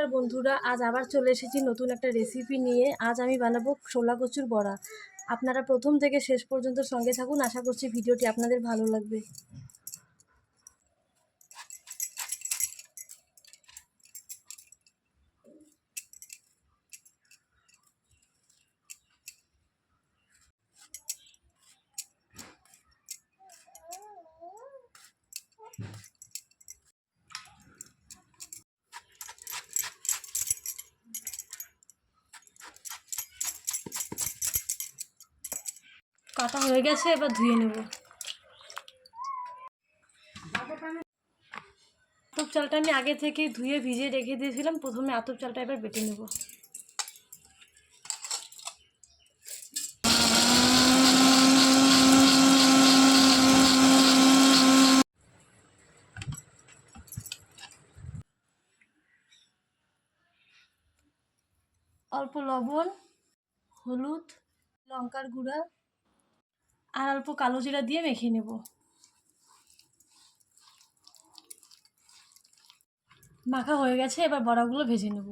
নমস্কার বন্ধুরা, আজ আবার চলে এসেছি নতুন একটা রেসিপি নিয়ে। আজ আমি বানাবো ছোলা কচুর বড়া। আপনারা প্রথম থেকে শেষ পর্যন্ত সঙ্গে থাকুন, আশা করছি ভিডিওটি আপনাদের ভালো লাগবে। কাটা হয়ে গেছে, এবার ধুয়ে নেব। আতপ চালটা আমি আগে থেকে ধুয়ে ভিজিয়ে রেখে দিয়েছিলাম। প্রথমে আতপ চালটা এবার বেটে নেব। অল্প লবণ, হলুদ, লঙ্কার গুঁড়া আর অল্প কালো জিরা দিয়ে মেখে নেব। মাখা হয়ে গেছে, এবার বড়াগুলো ভেজে নেব।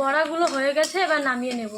বড়াগুলো হয়ে গেছে, এবার নামিয়ে নেব।